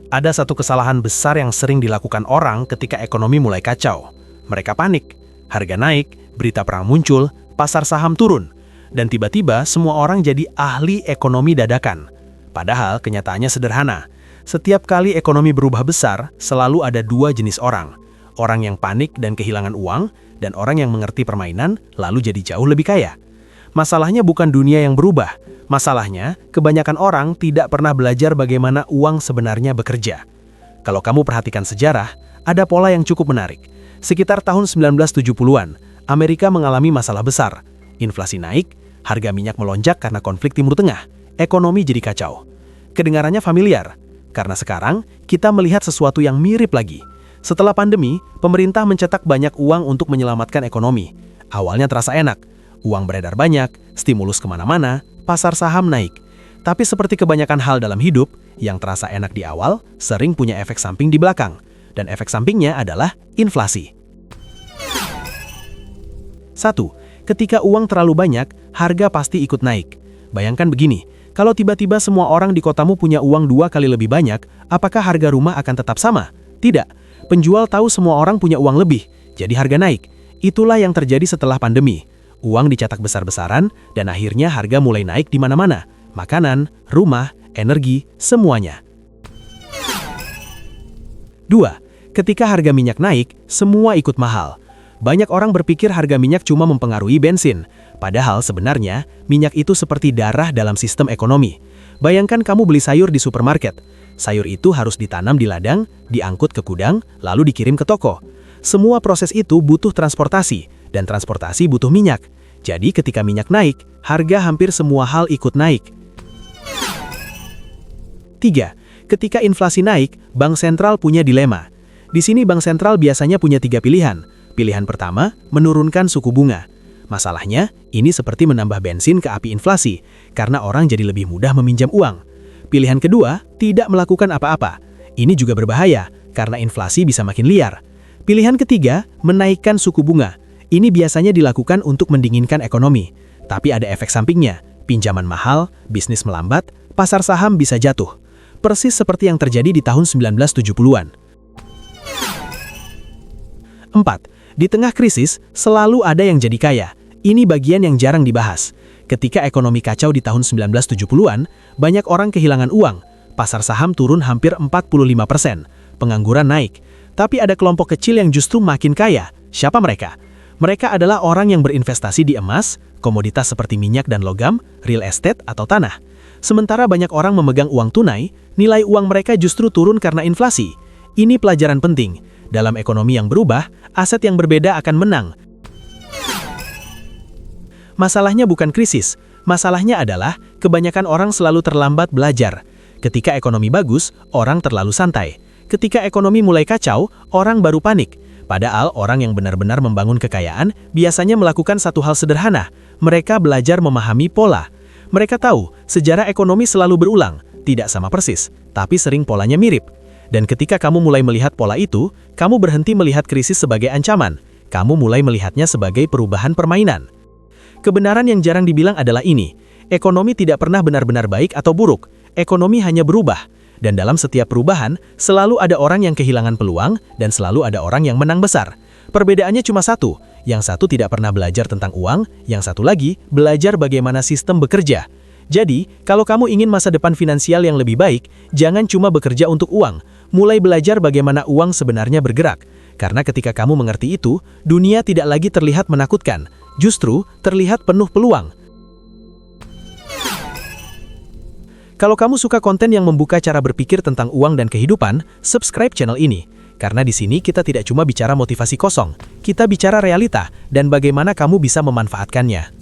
Ada satu kesalahan besar yang sering dilakukan orang ketika ekonomi mulai kacau. Mereka panik, harga naik, berita perang muncul, pasar saham turun, dan tiba-tiba semua orang jadi ahli ekonomi dadakan. Padahal kenyataannya sederhana. Setiap kali ekonomi berubah besar, selalu ada dua jenis orang. Orang yang panik dan kehilangan uang, dan orang yang mengerti permainan lalu jadi jauh lebih kaya. Masalahnya bukan dunia yang berubah. Masalahnya, kebanyakan orang tidak pernah belajar bagaimana uang sebenarnya bekerja. Kalau kamu perhatikan sejarah, ada pola yang cukup menarik. Sekitar tahun 1970-an, Amerika mengalami masalah besar. Inflasi naik, harga minyak melonjak karena konflik Timur Tengah. Ekonomi jadi kacau. Kedengarannya familiar, karena sekarang kita melihat sesuatu yang mirip lagi. Setelah pandemi, pemerintah mencetak banyak uang untuk menyelamatkan ekonomi. Awalnya terasa enak. Uang beredar banyak, stimulus kemana-mana, pasar saham naik. Tapi seperti kebanyakan hal dalam hidup, yang terasa enak di awal, sering punya efek samping di belakang. Dan efek sampingnya adalah inflasi. 1. Ketika uang terlalu banyak, harga pasti ikut naik. Bayangkan begini, kalau tiba-tiba semua orang di kotamu punya uang 2 kali lebih banyak, apakah harga rumah akan tetap sama? Tidak. Penjual tahu semua orang punya uang lebih, jadi harga naik. Itulah yang terjadi setelah pandemi. Uang dicetak besar-besaran, dan akhirnya harga mulai naik di mana-mana. Makanan, rumah, energi, semuanya. 2. Ketika harga minyak naik, semua ikut mahal. Banyak orang berpikir harga minyak cuma mempengaruhi bensin. Padahal sebenarnya, minyak itu seperti darah dalam sistem ekonomi. Bayangkan kamu beli sayur di supermarket. Sayur itu harus ditanam di ladang, diangkut ke gudang, lalu dikirim ke toko. Semua proses itu butuh transportasi. Dan transportasi butuh minyak. Jadi ketika minyak naik, harga hampir semua hal ikut naik. 3. Ketika inflasi naik, bank sentral punya dilema. Di sini bank sentral biasanya punya 3 pilihan. Pilihan pertama, menurunkan suku bunga. Masalahnya, ini seperti menambah bensin ke api inflasi, karena orang jadi lebih mudah meminjam uang. Pilihan kedua, tidak melakukan apa-apa. Ini juga berbahaya, karena inflasi bisa makin liar. Pilihan ketiga, menaikkan suku bunga. Ini biasanya dilakukan untuk mendinginkan ekonomi. Tapi ada efek sampingnya. Pinjaman mahal, bisnis melambat, pasar saham bisa jatuh. Persis seperti yang terjadi di tahun 1970-an. 4. Di tengah krisis, selalu ada yang jadi kaya. Ini bagian yang jarang dibahas. Ketika ekonomi kacau di tahun 1970-an, banyak orang kehilangan uang. Pasar saham turun hampir 45%. Pengangguran naik. Tapi ada kelompok kecil yang justru makin kaya. Siapa mereka? Mereka adalah orang yang berinvestasi di emas, komoditas seperti minyak dan logam, real estate atau tanah. Sementara banyak orang memegang uang tunai, nilai uang mereka justru turun karena inflasi. Ini pelajaran penting. Dalam ekonomi yang berubah, aset yang berbeda akan menang. Masalahnya bukan krisis. Masalahnya adalah kebanyakan orang selalu terlambat belajar. Ketika ekonomi bagus, orang terlalu santai. Ketika ekonomi mulai kacau, orang baru panik. Padahal orang yang benar-benar membangun kekayaan biasanya melakukan satu hal sederhana. Mereka belajar memahami pola. Mereka tahu sejarah ekonomi selalu berulang, tidak sama persis, tapi sering polanya mirip. Dan ketika kamu mulai melihat pola itu, kamu berhenti melihat krisis sebagai ancaman. Kamu mulai melihatnya sebagai perubahan permainan. Kebenaran yang jarang dibilang adalah ini. Ekonomi tidak pernah benar-benar baik atau buruk. Ekonomi hanya berubah. Dan dalam setiap perubahan, selalu ada orang yang kehilangan peluang, dan selalu ada orang yang menang besar. Perbedaannya cuma satu. Yang satu tidak pernah belajar tentang uang, yang satu lagi belajar bagaimana sistem bekerja. Jadi, kalau kamu ingin masa depan finansial yang lebih baik, jangan cuma bekerja untuk uang. Mulai belajar bagaimana uang sebenarnya bergerak. Karena ketika kamu mengerti itu, dunia tidak lagi terlihat menakutkan. Justru, terlihat penuh peluang. Kalau kamu suka konten yang membuka cara berpikir tentang uang dan kehidupan, subscribe channel ini. Karena di sini kita tidak cuma bicara motivasi kosong, kita bicara realita dan bagaimana kamu bisa memanfaatkannya.